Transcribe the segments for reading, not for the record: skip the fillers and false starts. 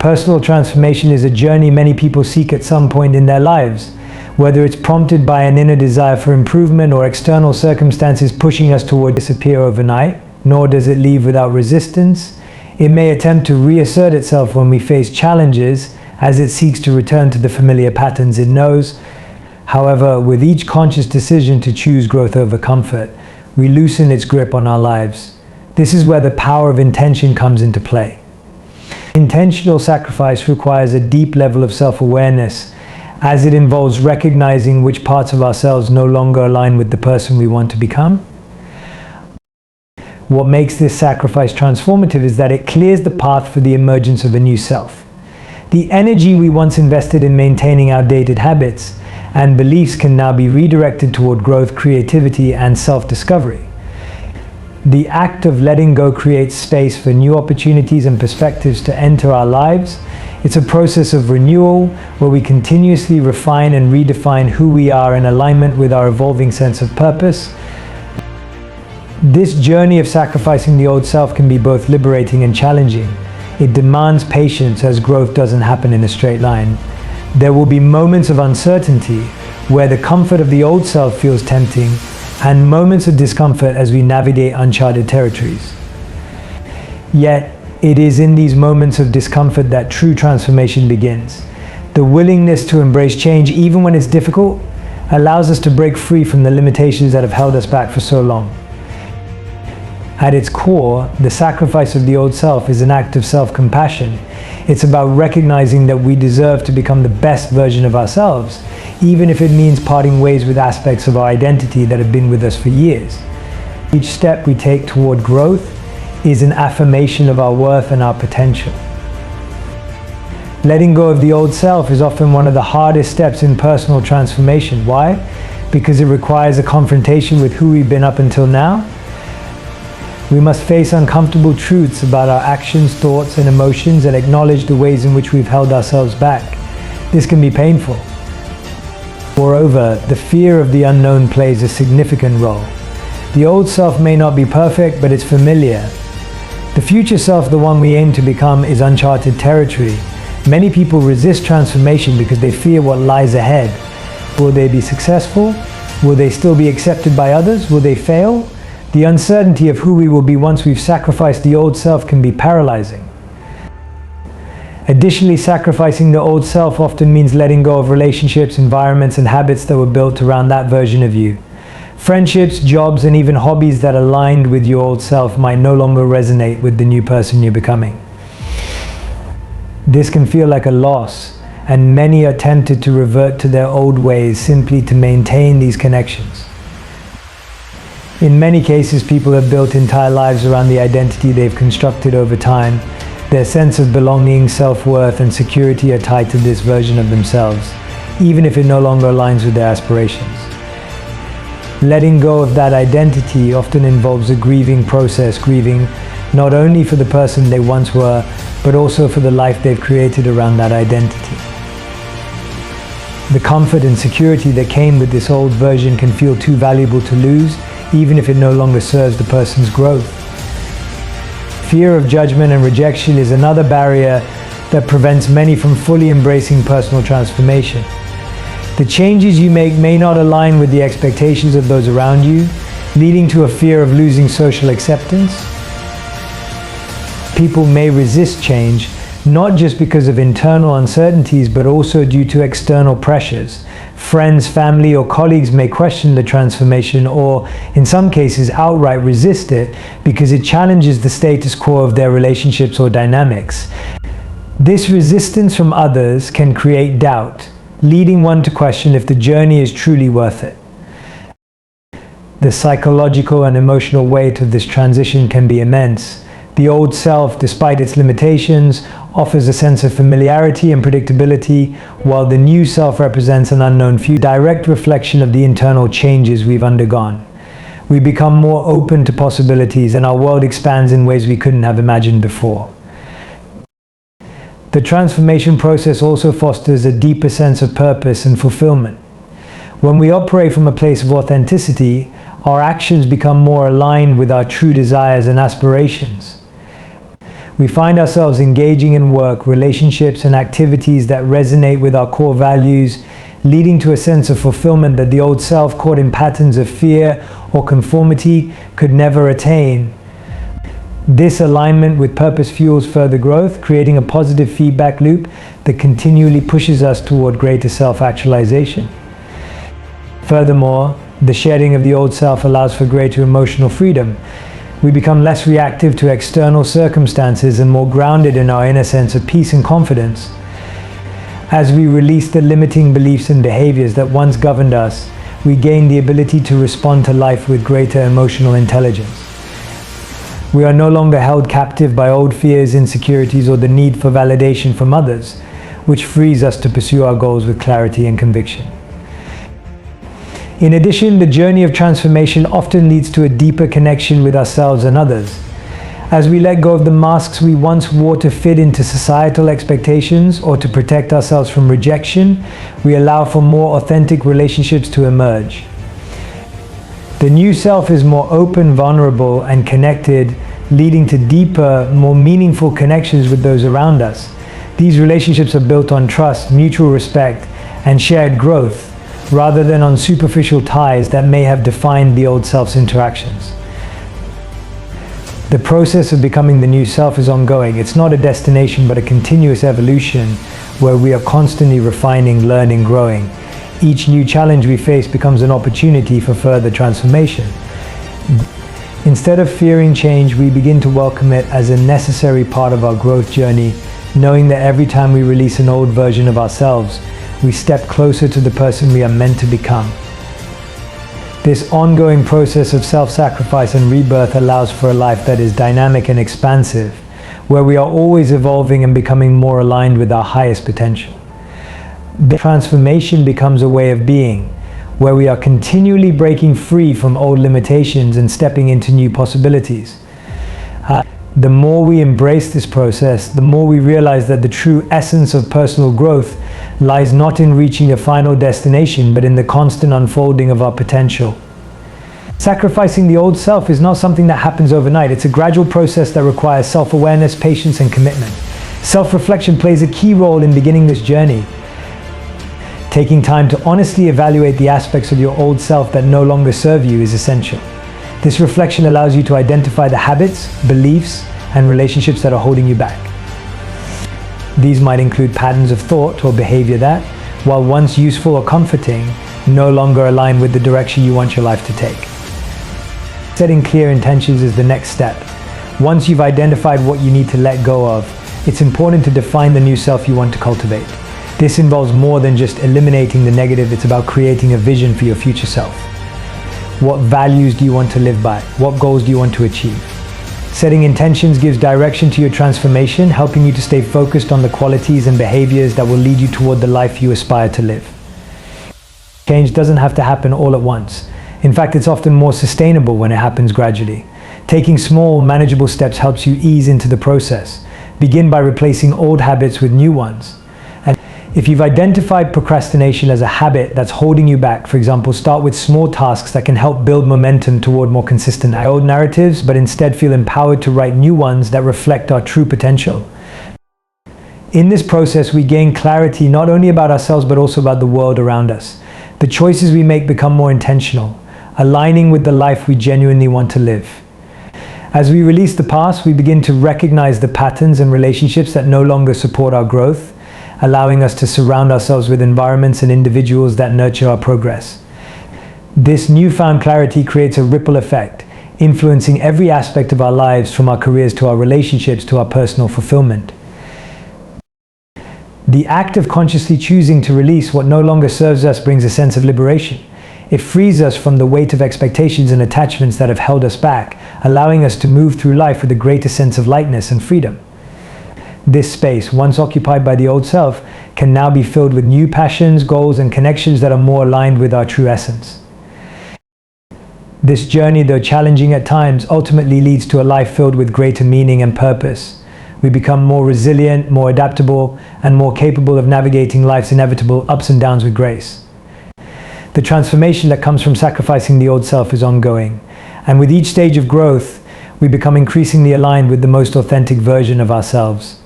Personal transformation is a journey many people seek at some point in their lives, whether it's prompted by an inner desire for improvement or external circumstances pushing us toward disappear overnight, nor does it leave without resistance. It may attempt to reassert itself when we face challenges as it seeks to return to the familiar patterns it knows. However, with each conscious decision to choose growth over comfort, we loosen its grip on our lives. This is where the power of intention comes into play. Intentional sacrifice requires a deep level of self-awareness, as it involves recognizing which parts of ourselves no longer align with the person we want to become. What makes this sacrifice transformative is that it clears the path for the emergence of a new self. The energy we once invested in maintaining outdated habits and beliefs can now be redirected toward growth, creativity, and self-discovery. The act of letting go creates space for new opportunities and perspectives to enter our lives. It's a process of renewal where we continuously refine and redefine who we are in alignment with our evolving sense of purpose. This journey of sacrificing the old self can be both liberating and challenging. It demands patience, as growth doesn't happen in a straight line. There will be moments of uncertainty where the comfort of the old self feels tempting, and moments of discomfort as we navigate uncharted territories. Yet, it is in these moments of discomfort that true transformation begins. The willingness to embrace change, even when it's difficult, allows us to break free from the limitations that have held us back for so long. At its core, the sacrifice of the old self is an act of self-compassion. It's about recognizing that we deserve to become the best version of ourselves, even if it means parting ways with aspects of our identity that have been with us for years. Each step we take toward growth is an affirmation of our worth and our potential. Letting go of the old self is often one of the hardest steps in personal transformation. Why? Because it requires a confrontation with who we've been up until now. We must face uncomfortable truths about our actions, thoughts, and emotions and acknowledge the ways in which we've held ourselves back. This can be painful. Moreover, the fear of the unknown plays a significant role. The old self may not be perfect, but it's familiar. The future self, the one we aim to become, is uncharted territory. Many people resist transformation because they fear what lies ahead. Will they be successful? Will they still be accepted by others? Will they fail? The uncertainty of who we will be once we've sacrificed the old self can be paralyzing. Additionally, sacrificing the old self often means letting go of relationships, environments, and habits that were built around that version of you. Friendships, jobs, and even hobbies that aligned with your old self might no longer resonate with the new person you're becoming. This can feel like a loss, and many are tempted to revert to their old ways simply to maintain these connections. In many cases, people have built entire lives around the identity they've constructed over time. Their sense of belonging, self-worth, and security are tied to this version of themselves, even if it no longer aligns with their aspirations. Letting go of that identity often involves a grieving process, grieving not only for the person they once were, but also for the life they've created around that identity. The comfort and security that came with this old version can feel too valuable to lose, even if it no longer serves the person's growth. Fear of judgment and rejection is another barrier that prevents many from fully embracing personal transformation. The changes you make may not align with the expectations of those around you, leading to a fear of losing social acceptance. People may resist change, not just because of internal uncertainties, but also due to external pressures. Friends, family, or colleagues may question the transformation or, in some cases, outright resist it because it challenges the status quo of their relationships or dynamics. This resistance from others can create doubt, leading one to question if the journey is truly worth it. The psychological and emotional weight of this transition can be immense. The old self, despite its limitations, offers a sense of familiarity and predictability, while the new self represents an unknown future, direct reflection of the internal changes we've undergone. We become more open to possibilities, and our world expands in ways we couldn't have imagined before. The transformation process also fosters a deeper sense of purpose and fulfillment. When we operate from a place of authenticity, our actions become more aligned with our true desires and aspirations. We find ourselves engaging in work, relationships, and activities that resonate with our core values, leading to a sense of fulfillment that the old self, caught in patterns of fear or conformity, could never attain. This alignment with purpose fuels further growth, creating a positive feedback loop that continually pushes us toward greater self-actualization. Furthermore, the shedding of the old self allows for greater emotional freedom. We become less reactive to external circumstances and more grounded in our inner sense of peace and confidence. As we release the limiting beliefs and behaviors that once governed us, we gain the ability to respond to life with greater emotional intelligence. We are no longer held captive by old fears, insecurities, or the need for validation from others, which frees us to pursue our goals with clarity and conviction. In addition, the journey of transformation often leads to a deeper connection with ourselves and others. As we let go of the masks we once wore to fit into societal expectations or to protect ourselves from rejection, we allow for more authentic relationships to emerge. The new self is more open, vulnerable, and connected, leading to deeper, more meaningful connections with those around us. These relationships are built on trust, mutual respect, and shared growth, rather than on superficial ties that may have defined the old self's interactions. The process of becoming the new self is ongoing. It's not a destination, but a continuous evolution where we are constantly refining, learning, growing. Each new challenge we face becomes an opportunity for further transformation. Instead of fearing change, we begin to welcome it as a necessary part of our growth journey, knowing that every time we release an old version of ourselves, we step closer to the person we are meant to become. This ongoing process of self-sacrifice and rebirth allows for a life that is dynamic and expansive, where we are always evolving and becoming more aligned with our highest potential. The transformation becomes a way of being, where we are continually breaking free from old limitations and stepping into new possibilities. The more we embrace this process, the more we realize that the true essence of personal growth lies not in reaching a final destination, but in the constant unfolding of our potential. Sacrificing the old self is not something that happens overnight. It's a gradual process that requires self-awareness, patience, and commitment. Self-reflection plays a key role in beginning this journey. Taking time to honestly evaluate the aspects of your old self that no longer serve you is essential. This reflection allows you to identify the habits, beliefs, and relationships that are holding you back. These might include patterns of thought or behavior that, while once useful or comforting, no longer align with the direction you want your life to take. Setting clear intentions is the next step. Once you've identified what you need to let go of, it's important to define the new self you want to cultivate. This involves more than just eliminating the negative. It's about creating a vision for your future self. What values do you want to live by? What goals do you want to achieve? Setting intentions gives direction to your transformation, helping you to stay focused on the qualities and behaviors that will lead you toward the life you aspire to live. Change doesn't have to happen all at once. In fact, it's often more sustainable when it happens gradually. Taking small, manageable steps helps you ease into the process. Begin by replacing old habits with new ones. If you've identified procrastination as a habit that's holding you back, for example, start with small tasks that can help build momentum toward more consistent old narratives, but instead feel empowered to write new ones that reflect our true potential. In this process, we gain clarity not only about ourselves, but also about the world around us. The choices we make become more intentional, aligning with the life we genuinely want to live. As we release the past, we begin to recognize the patterns and relationships that no longer support our growth, allowing us to surround ourselves with environments and individuals that nurture our progress. This newfound clarity creates a ripple effect, influencing every aspect of our lives, from our careers to our relationships to our personal fulfillment. The act of consciously choosing to release what no longer serves us brings a sense of liberation. It frees us from the weight of expectations and attachments that have held us back, allowing us to move through life with a greater sense of lightness and freedom. This space, once occupied by the old self, can now be filled with new passions, goals, and connections that are more aligned with our true essence. This journey, though challenging at times, ultimately leads to a life filled with greater meaning and purpose. We become more resilient, more adaptable, and more capable of navigating life's inevitable ups and downs with grace. The transformation that comes from sacrificing the old self is ongoing, and with each stage of growth, we become increasingly aligned with the most authentic version of ourselves.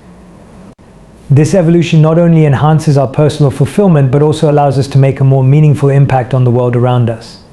This evolution not only enhances our personal fulfillment, but also allows us to make a more meaningful impact on the world around us.